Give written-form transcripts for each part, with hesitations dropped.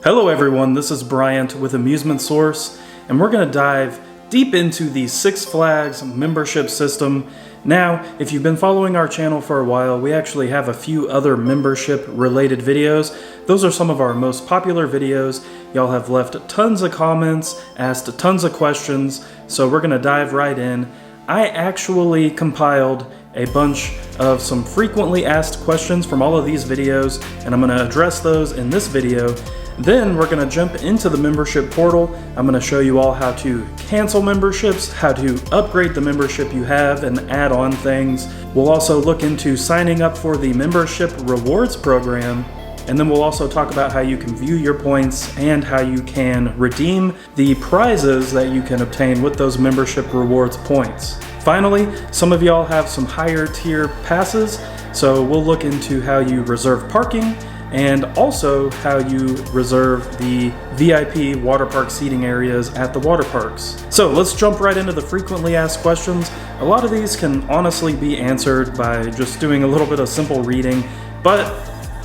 Hello everyone, this is Bryant with Amusement Source, and we're going to dive deep into the Six Flags membership system. Now, if you've been following our channel for a while, we actually have a few other membership related videos. Those are some of our most popular videos. Y'all have left tons of comments, asked tons of questions, so we're going to dive right in. I actually compiled a bunch of some frequently asked questions from all of these videos, and I'm going to address those in this video. Then we're going to jump into the membership portal. I'm going to show you all how to cancel memberships, how to upgrade the membership you have and add on things. We'll also look into signing up for the membership rewards program, and then we'll also talk about how you can view your points and how you can redeem the prizes that you can obtain with those membership rewards points. Finally, some of y'all have some higher tier passes, so we'll look into how you reserve parking and also how you reserve the VIP water park seating areas at the water parks. So let's jump right into the frequently asked questions. A lot of these can honestly be answered by just doing a little bit of simple reading, but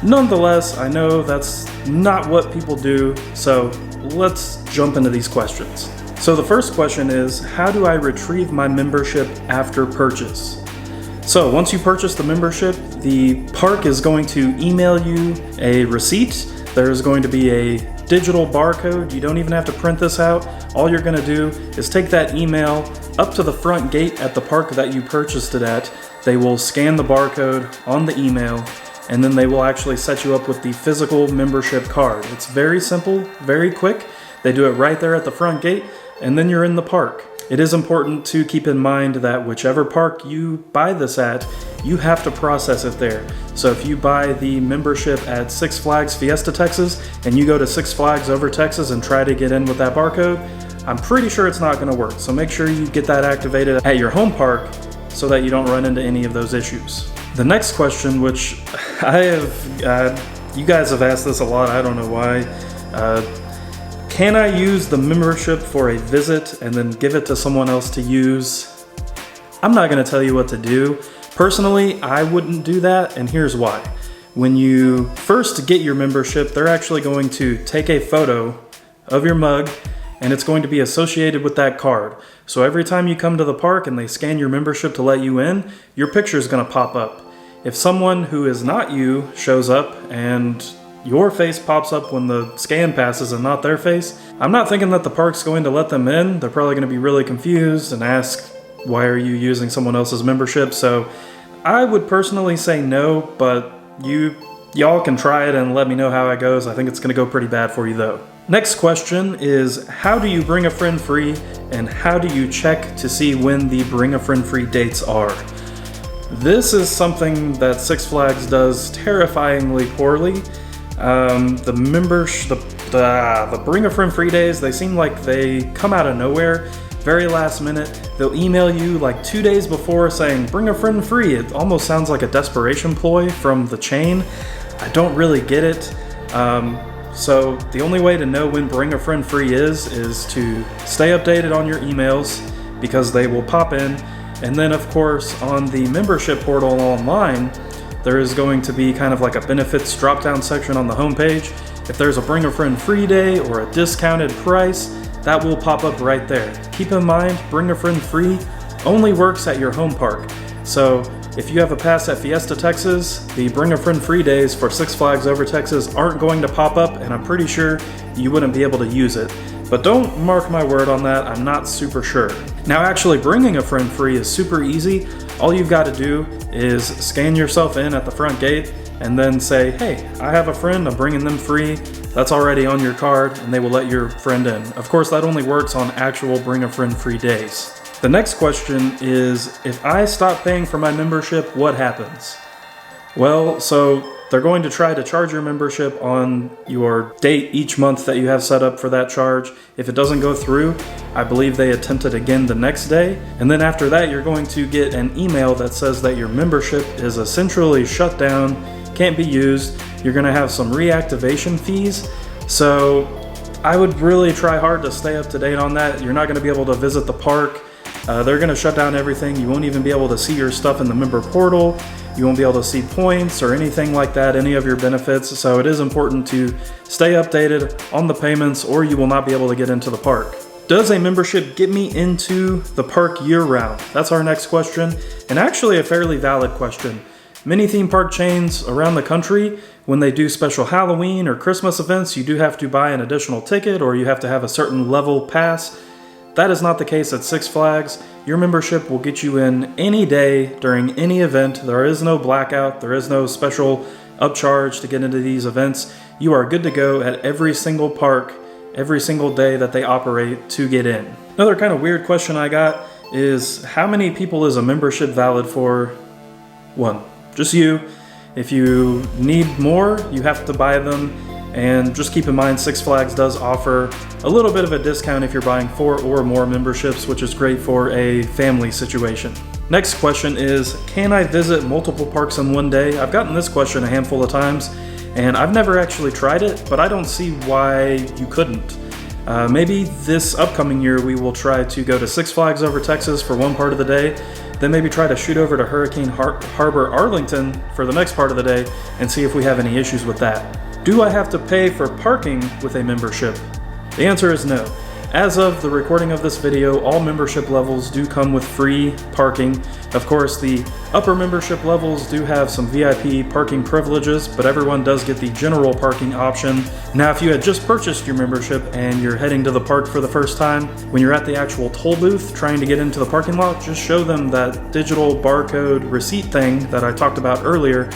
nonetheless, I know that's not what people do, so let's jump into these questions. So the first question is, how do I retrieve my membership after purchase? So once you purchase the membership, the park is going to email you a receipt. There's going to be a digital barcode. You don't even have to print this out. All you're going to do is take that email up to the front gate at the park that you purchased it at. They will scan the barcode on the email, and then they will actually set you up with the physical membership card. It's very simple, very quick. They do it right there at the front gate, and then you're in the park. It is important to keep in mind that whichever park you buy this at, you have to process it there. So if you buy the membership at Six Flags Fiesta, Texas, and you go to Six Flags over Texas and try to get in with that barcode, I'm pretty sure it's not going to work. So make sure you get that activated at your home park so that you don't run into any of those issues. The next question, which I have, you guys have asked this a lot, I don't know why. Can I use the membership for a visit and then give it to someone else to use? I'm not going to tell you what to do. Personally, I wouldn't do that, and here's why. When you first get your membership, they're actually going to take a photo of your mug, and it's going to be associated with that card. So every time you come to the park and they scan your membership to let you in, your picture is going to pop up. If someone who is not you shows up and your face pops up when the scan passes and not their face, I'm not thinking that the park's going to let them in. They're probably going to be really confused and ask, why are you using someone else's membership? So I would personally say no, but y'all can try it and let me know how it goes. I think it's going to go pretty bad for you though. Next question is, how do you bring a friend free, and how do you check to see when the bring a friend free dates are? This is something that Six Flags does terrifyingly poorly. The bring a friend free days, they seem like they come out of nowhere, very last minute. They'll email you like 2 days before saying bring a friend free. It almost sounds like a desperation ploy from the chain. I don't really get it. So the only way to know when bring a friend free is to stay updated on your emails, because they will pop in. And then of course on the membership portal online, there is going to be kind of like a benefits drop-down section on the homepage. If there's a bring a friend free day or a discounted price, that will pop up right there. Keep in mind, bring a friend free only works at your home park. So if you have a pass at Fiesta, Texas, the bring a friend free days for Six Flags over Texas aren't going to pop up, and I'm pretty sure you wouldn't be able to use it. But don't mark my word on that, I'm not super sure. Now actually bringing a friend free is super easy. All you've got to do is scan yourself in at the front gate and then say, hey, I have a friend, I'm bringing them free. That's already on your card, and they will let your friend in. Of course, that only works on actual bring a friend free days. The next question is, if I stop paying for my membership, what happens? Well, so they're going to try to charge your membership on your date each month that you have set up for that charge. If it doesn't go through, I believe they attempt it again the next day. And then after that, you're going to get an email that says that your membership is essentially shut down, can't be used. You're going to have some reactivation fees. So I would really try hard to stay up to date on that. You're not going to be able to visit the park. They're going to shut down everything. You won't even be able to see your stuff in the member portal. You won't be able to see points or anything like that, any of your benefits. So it is important to stay updated on the payments or you will not be able to get into the park. Does a membership get me into the park year-round? That's our next question, and actually a fairly valid question. Many theme park chains around the country, when they do special Halloween or Christmas events, you do have to buy an additional ticket or you have to have a certain level pass. That is not the case at Six Flags. Your membership will get you in any day during any event. There is no blackout. There is no special upcharge to get into these events. You are good to go at every single park, every single day that they operate to get in. Another kind of weird question I got is, how many people is a membership valid for? One. Just you. If you need more, you have to buy them. And just keep in mind, Six Flags does offer a little bit of a discount if you're buying 4 or more memberships, which is great for a family situation. Next question is, can I visit multiple parks in one day? I've gotten this question a handful of times, and I've never actually tried it, but I don't see why you couldn't. Maybe this upcoming year we will try to go to Six Flags over Texas for one part of the day, then maybe try to shoot over to Hurricane Harbor Arlington for the next part of the day and see if we have any issues with that. Do I have to pay for parking with a membership? The answer is no. As of the recording of this video, all membership levels do come with free parking. Of course, the upper membership levels do have some VIP parking privileges, but everyone does get the general parking option. Now, if you had just purchased your membership and you're heading to the park for the first time, when you're at the actual toll booth trying to get into the parking lot, just show them that digital barcode receipt thing that I talked about earlier,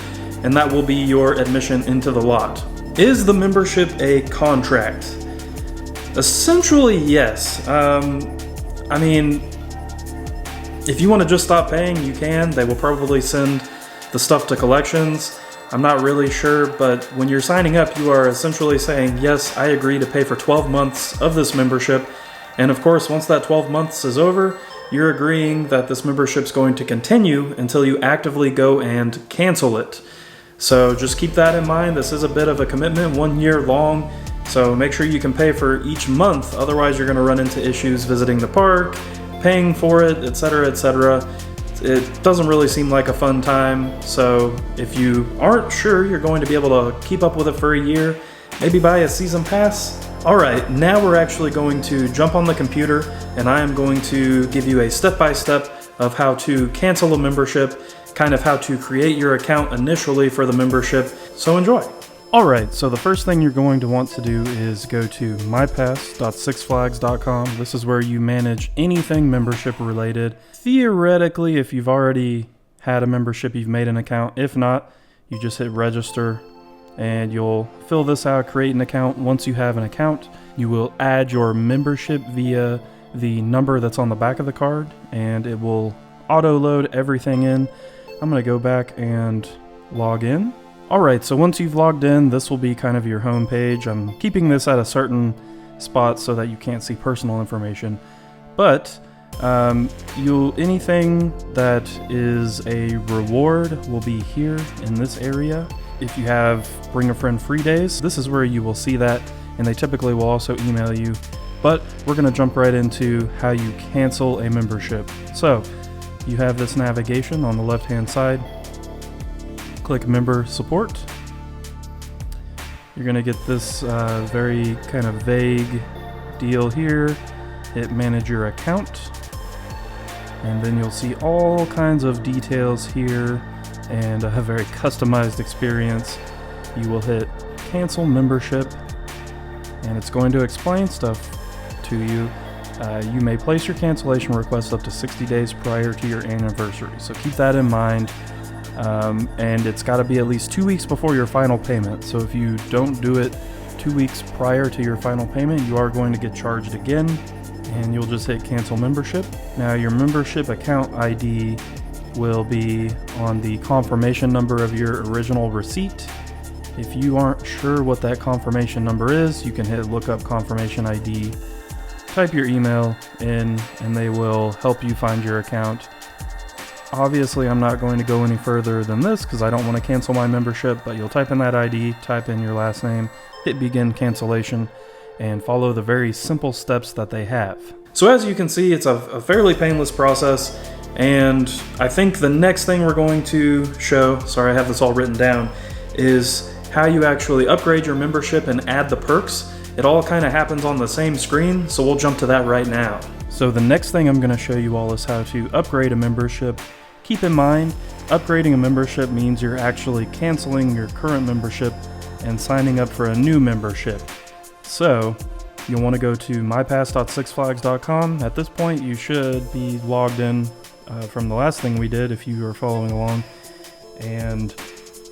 and that will be your admission into the lot. Is the membership a contract? Essentially, yes. I mean, if you want to just stop paying, you can. They will probably send the stuff to collections. I'm not really sure, but when you're signing up, you are essentially saying, yes, I agree to pay for 12 months of this membership. And of course, once that 12 months is over, you're agreeing that this membership's going to continue until you actively go and cancel it. So just keep that in mind. This is a bit of a commitment, 1 year long. So make sure you can pay for each month, otherwise you're going to run into issues visiting the park, paying for it, etc., etc. It doesn't really seem like a fun time, so if you aren't sure you're going to be able to keep up with it for a year, maybe buy a season pass. Alright, now we're actually going to jump on the computer and I am going to give you a step-by-step of how to cancel a membership, kind of how to create your account initially for the membership, so enjoy! Alright, so the first thing you're going to want to do is go to mypass.sixflags.com. This is where you manage anything membership related. Theoretically, if you've already had a membership, you've made an account. If not, you just hit register and you'll fill this out, create an account. Once you have an account, you will add your membership via the number that's on the back of the card and it will auto load everything in. I'm going to go back and log in. Alright, so once you've logged in, this will be kind of your home page. I'm keeping this at a certain spot so that you can't see personal information. But anything that is a reward will be here in this area. If you have Bring a Friend free days, this is where you will see that, and they typically will also email you. But we're going to jump right into how you cancel a membership. So you have this navigation on the left-hand side. Click Member Support. You're going to get this very kind of vague deal here. Hit Manage Your Account. And then you'll see all kinds of details here and a very customized experience. You will hit Cancel Membership and it's going to explain stuff to you. You may place your cancellation request up to 60 days prior to your anniversary. So keep that in mind. And it's got to be at least 2 weeks before your final payment. So if you don't do it 2 weeks prior to your final payment, you are going to get charged again, and you'll just hit cancel membership. Now your membership account ID will be on the confirmation number of your original receipt. If you aren't sure what that confirmation number is, you can hit look up confirmation ID, type your email in, and they will help you find your account. Obviously, I'm not going to go any further than this because I don't want to cancel my membership, but you'll type in that ID, type in your last name, hit begin cancellation, and follow the very simple steps that they have. So as you can see, it's a fairly painless process. And I think the next thing we're going to show, sorry I have this all written down, is how you actually upgrade your membership and add the perks. It all kind of happens on the same screen, so we'll jump to that right now. So the next thing I'm going to show you all is how to upgrade a membership. Keep in mind, upgrading a membership means you're actually canceling your current membership and signing up for a new membership. So you'll want to go to mypass.sixflags.com. At this point, you should be logged in from the last thing we did if you are following along, and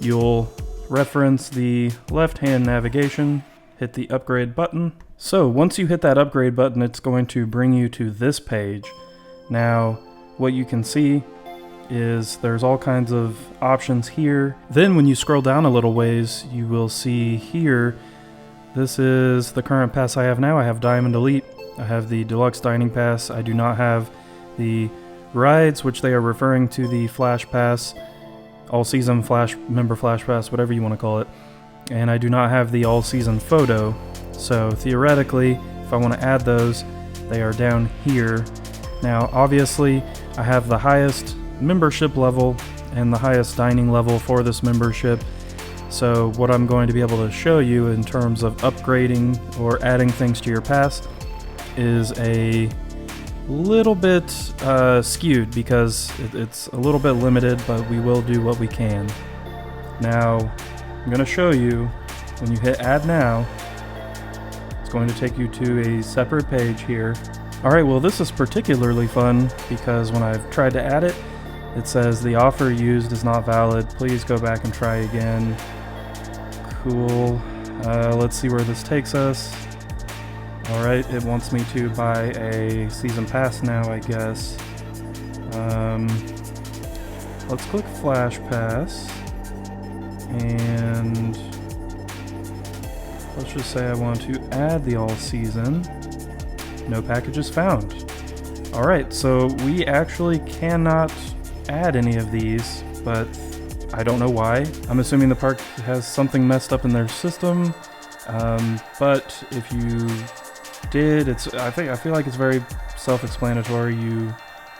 you'll reference the left-hand navigation, hit the upgrade button. So once you hit that upgrade button, it's going to bring you to this page. Now, what you can see is there's all kinds of options here. Then when you scroll down a little ways, you will see here, this is the current pass I have now. I have Diamond Elite. I have the Deluxe Dining Pass. I do not have the rides, which they are referring to the Flash Pass, All Season Flash, Member Flash Pass, whatever you want to call it. And I do not have the All Season Photo. So theoretically, if I want to add those, they are down here. Now, obviously, I have the highest membership level and the highest dining level for this membership. So what I'm going to be able to show you in terms of upgrading or adding things to your pass is a little bit skewed because it's a little bit limited, but we will do what we can. Now, I'm going to show you when you hit add now, it's going to take you to a separate page here. Alright, well this is particularly fun because when I've tried to add it, it says the offer used is not valid. Please go back and try again. Cool. Let's see where this takes us. Alright, it wants me to buy a season pass now, I guess. Let's click Flash Pass. And let's just say I want to add the all season. No packages found. Alright, so we actually cannot add any of these, but I don't know why. I'm assuming the park has something messed up in their system. But if you did, I feel like it's very self-explanatory. You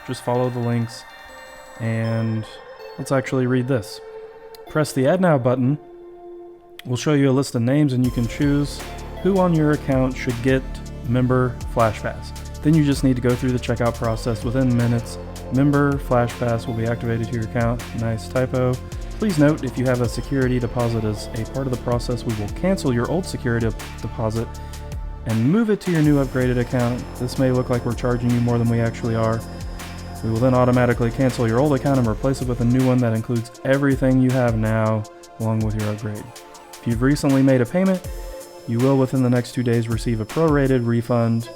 just follow the links, and let's actually read this. Press the Add Now button. We'll show you a list of names, and you can choose who on your account should get Member Flash Pass. Then you just need to go through the checkout process. Within minutes, Member Flash Pass will be activated to your account. Nice typo. Please note, if you have a security deposit as a part of the process, we will cancel your old security deposit and move it to your new upgraded account. This may look like we're charging you more than we actually are. We will then automatically cancel your old account and replace it with a new one that includes everything you have now, along with your upgrade. If you've recently made a payment, you will within the next 2 days receive a prorated refund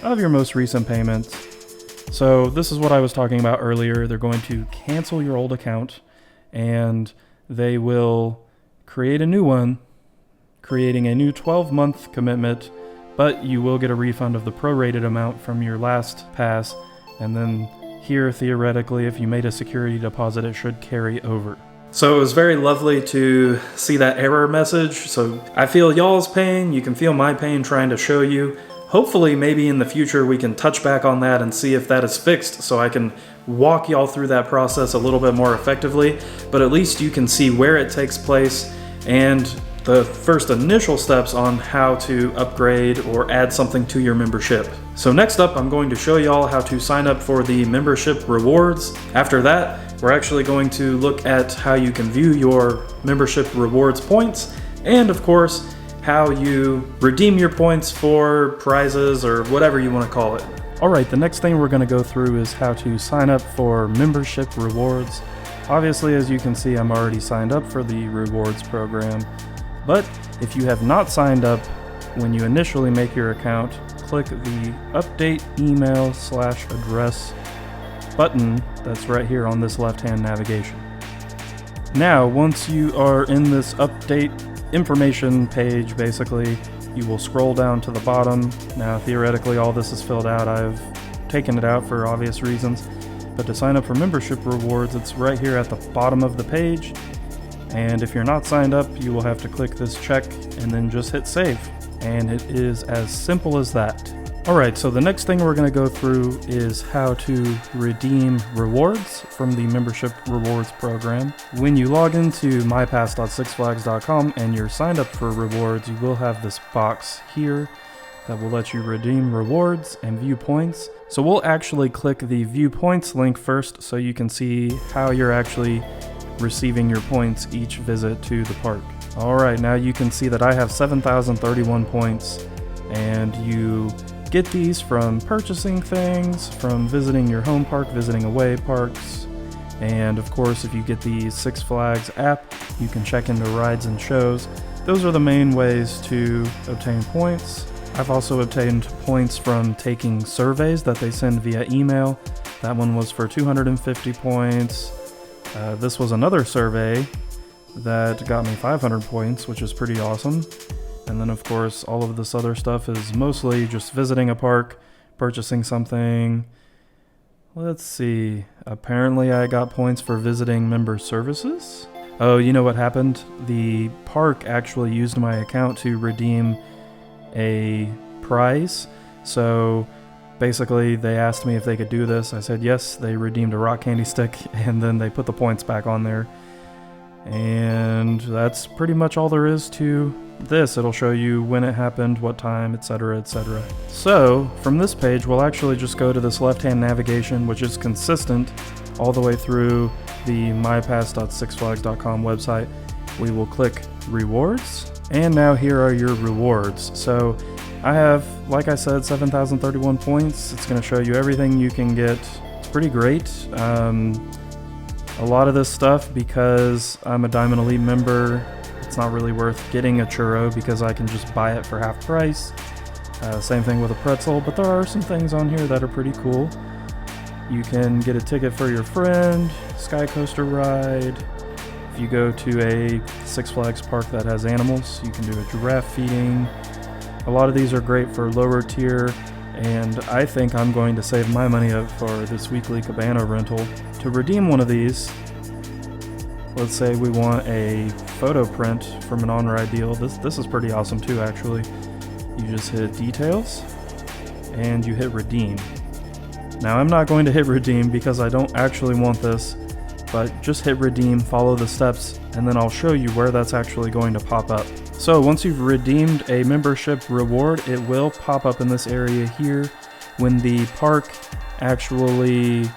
of your most recent payment. So this is what I was talking about earlier. They're going to cancel your old account and they will create a new one, creating a new 12-month commitment, but you will get a refund of the prorated amount from your last pass. And then here, theoretically, if you made a security deposit, it should carry over. So it was very lovely to see that error message. So I feel y'all's pain, you can feel my pain trying to show you. Hopefully, maybe in the future we can touch back on that and see if that is fixed so I can walk y'all through that process a little bit more effectively. But at least you can see where it takes place and the first initial steps on how to upgrade or add something to your membership. So next up, I'm going to show y'all how to sign up for the membership rewards. After that, we're actually going to look at how you can view your membership rewards points, and of course, how you redeem your points for prizes or whatever you want to call it. Alright, the next thing we're going to go through is how to sign up for membership rewards. Obviously, as you can see, I'm already signed up for the rewards program. But if you have not signed up when you initially make your account, click the update email/address button that's right here on this left-hand navigation. Now, once you are in this update information page, basically, you will scroll down to the bottom. Now, theoretically, all this is filled out. I've taken it out for obvious reasons. But to sign up for membership rewards, it's right here at the bottom of the page. And if you're not signed up, you will have to click this check and then just hit save. And it is as simple as that. Alright, so the next thing we're going to go through is how to redeem rewards from the membership rewards program. When you log into mypass.sixflags.com and you're signed up for rewards, you will have this box here that will let you redeem rewards and view points. So we'll actually click the view points link first so you can see how you're actually receiving your points each visit to the park. Alright, now you can see that I have 7,031 points, and you get these from purchasing things, from visiting your home park, visiting away parks, and of course if you get the Six Flags app, you can check into rides and shows. Those are the main ways to obtain points. I've also obtained points from taking surveys that they send via email. That one was for 250 points. This was another survey that got me 500 points, which is pretty awesome. And then of course all of this other stuff is mostly just visiting a park, purchasing something. Let's see, apparently I got points for visiting member services. Oh, you know what happened? The park actually used my account to redeem a prize. So basically they asked me if they could do this. I said yes. They redeemed a rock candy stick and then they put the points back on there. And that's pretty much all there is to this. It'll show you when it happened, what time, etc., etc. So from this page we'll actually just go to this left-hand navigation, which is consistent all the way through the mypass.sixflags.com website. We will click rewards, and now here are your rewards. So I have, like I said, 7,031 points. It's going to show you everything you can get. It's pretty great. A lot of this stuff, because I'm a Diamond Elite member, it's not really worth getting a churro because I can just buy it for half price. Same thing with a pretzel, but there are some things on here that are pretty cool. You can get a ticket for your friend, sky coaster ride. If you go to a Six Flags park that has animals, you can do a giraffe feeding. A lot of these are great for lower tier, and I think I'm going to save my money up for this weekly cabana rental. To redeem one of these, let's say we want a photo print from an on-ride deal. This is pretty awesome too, actually. You just hit details and you hit redeem. Now I'm not going to hit redeem because I don't actually want this, but just hit redeem, follow the steps, and then I'll show you where that's actually going to pop up. So once you've redeemed a membership reward, it will pop up in this area here. When the park actually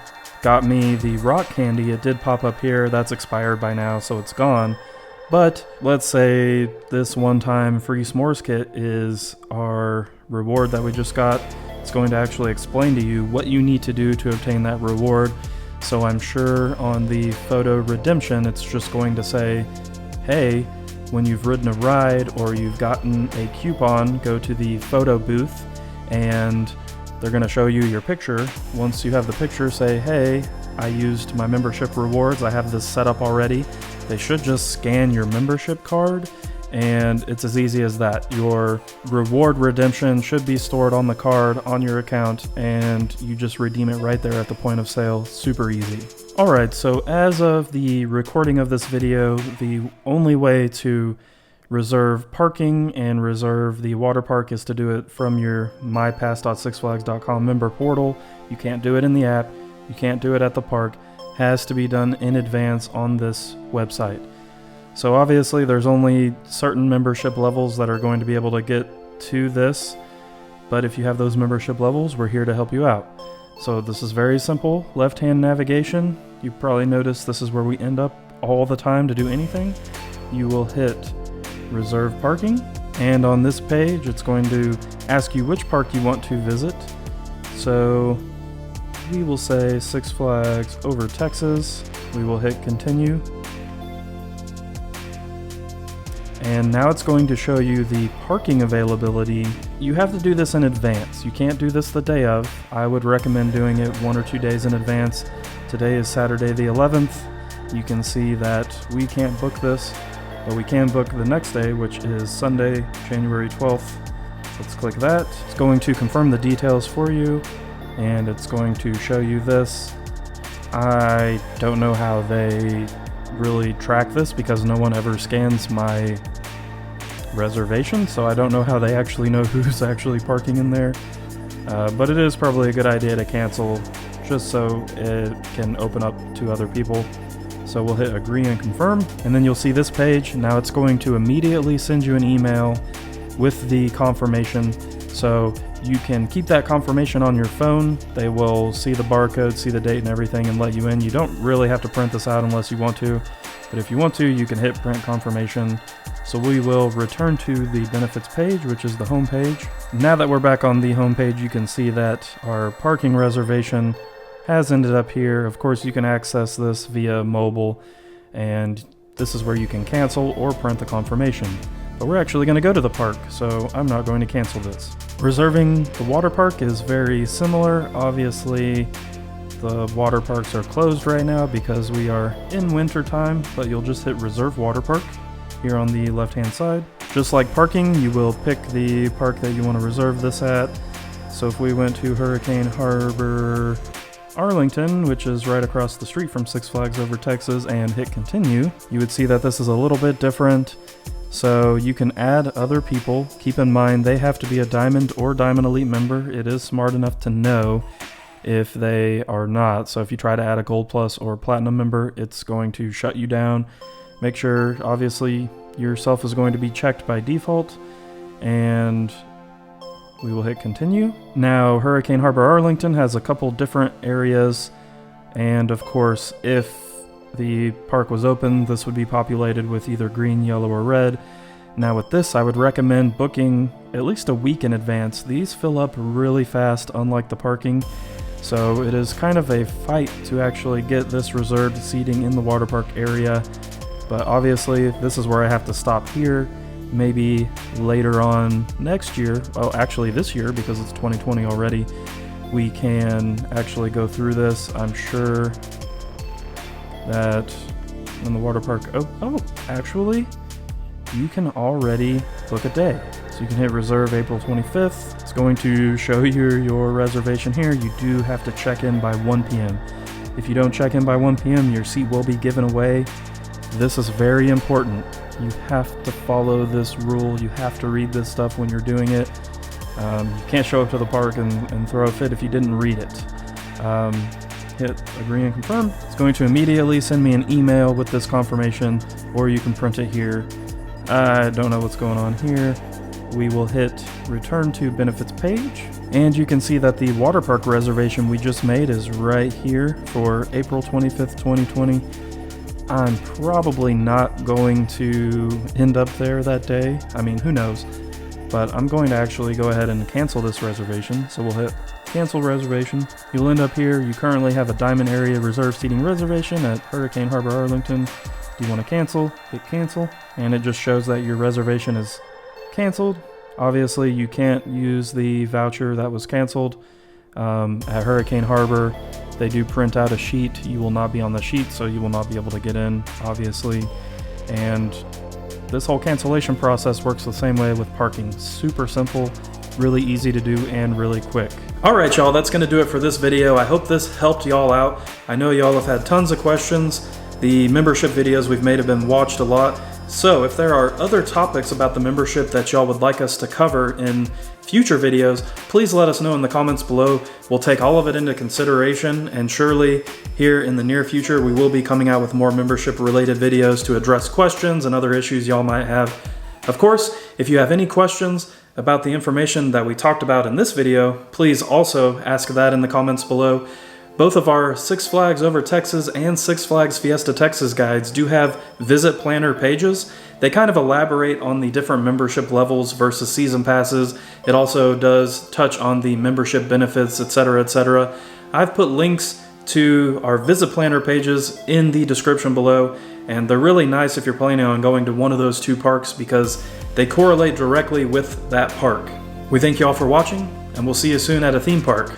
got me the rock candy, it did pop up here. That's expired by now, so it's gone. But let's say this one-time free s'mores kit is our reward that we just got. It's going to actually explain to you what you need to do to obtain that reward. So I'm sure on the photo redemption, it's just going to say, hey, when you've ridden a ride or you've gotten a coupon, go to the photo booth and they're going to show you your picture. Once you have the picture, say, hey, I used my membership rewards. I have this set up already. They should just scan your membership card, and it's as easy as that. Your reward redemption should be stored on the card on your account, and you just redeem it right there at the point of sale. Super easy. Alright, so as of the recording of this video, the only way to reserve parking and reserve the water park is to do it from your mypass.sixflags.com member portal. You can't do it in the app. You can't do it at the park. Has to be done in advance on this website. So obviously there's only certain membership levels that are going to be able to get to this, but if you have those membership levels, we're here to help you out. So this is very simple. Left-hand navigation. You probably noticed this is where we end up all the time to do anything. You will hit reserve parking, and on this page it's going to ask you which park you want to visit. So we will say Six Flags over Texas. We will hit continue, and now it's going to show you the parking availability. You have to do this in advance. You can't do this the day of. I would recommend doing it 1 or 2 days in advance. Today is Saturday the 11th. You can see that we can't book this, but we can book the next day, which is Sunday, January 12th. Let's click that. It's going to confirm the details for you, and it's going to show you this. I don't know how they really track this because no one ever scans my reservation, so I don't know how they actually know who's actually parking in there. but it is probably a good idea to cancel just so it can open up to other people. So we'll hit agree and confirm, and then you'll see this page. Now it's going to immediately send you an email with the confirmation, so you can keep that confirmation on your phone. They will see the barcode, see the date and everything, and let you in. You don't really have to print this out unless you want to, but if you want to, you can hit print confirmation. So we will return to the benefits page, which is the home page. Now that we're back on the home page, you can see that our parking reservation has ended up here. Of course, you can access this via mobile, and this is where you can cancel or print the confirmation. But we're actually going to go to the park, so I'm not going to cancel this. Reserving the water park is very similar. Obviously, the water parks are closed right now because we are in winter time, but you'll just hit reserve water park here on the left hand side. Just like parking, you will pick the park that you want to reserve this at. So if we went to Hurricane Harbor Arlington, which is right across the street from Six Flags Over Texas, and hit continue, you would see that this is a little bit different. So you can add other people. Keep in mind they have to be a Diamond or Diamond Elite member. It is smart enough to know if they are not. So if you try to add a Gold Plus or Platinum member, it's going to shut you down. Make sure, obviously, yourself is going to be checked by default, and we will hit continue. Now, Hurricane Harbor Arlington has a couple different areas, and of course, if the park was open, this would be populated with either green, yellow, or red. Now with this, I would recommend booking at least a week in advance. These fill up really fast, unlike the parking, so it is kind of a fight to actually get this reserved seating in the water park area. But obviously, this is where I have to stop here. Maybe later on next year, well actually this year because it's 2020 already, we can actually go through this. I'm sure that when the water park, actually you can already book a day. So you can hit reserve April 25th. It's going to show you your reservation here. You do have to check in by 1 p.m. If you don't check in by 1 p.m., your seat will be given away. This is very important. You have to follow this rule. You have to read this stuff when you're doing it. You can't show up to the park and throw a fit if you didn't read it. Hit agree and confirm. It's going to immediately send me an email with this confirmation, or you can print it here. I don't know what's going on here. We will hit return to benefits page, and you can see that the water park reservation we just made is right here for April 25th, 2020. I'm probably not going to end up there that day. I mean, who knows? But I'm going to actually go ahead and cancel this reservation. So we'll hit cancel reservation. You'll end up here. You currently have a Diamond Area Reserve Seating reservation at Hurricane Harbor Arlington. Do you want to cancel? Hit cancel. And it just shows that your reservation is canceled. Obviously, you can't use the voucher that was canceled. At Hurricane Harbor, they do print out a sheet. You will not be on the sheet, so you will not be able to get in, obviously. And this whole cancellation process works the same way with parking. Super simple, really easy to do, and really quick. Alright y'all, that's going to do it for this video. I hope this helped y'all out. I know y'all have had tons of questions. The membership videos we've made have been watched a lot. So if there are other topics about the membership that y'all would like us to cover in future videos, please let us know in the comments below. We'll take all of it into consideration, and surely here in the near future we will be coming out with more membership related videos to address questions and other issues y'all might have. Of course, if you have any questions about the information that we talked about in this video, please also ask that in the comments below. Both of our Six Flags Over Texas and Six Flags Fiesta Texas guides do have visit planner pages. They kind of elaborate on the different membership levels versus season passes. It also does touch on the membership benefits, etc., etc. I've put links to our visit planner pages in the description below, and they're really nice if you're planning on going to one of those two parks because they correlate directly with that park. We thank you all for watching, and we'll see you soon at a theme park.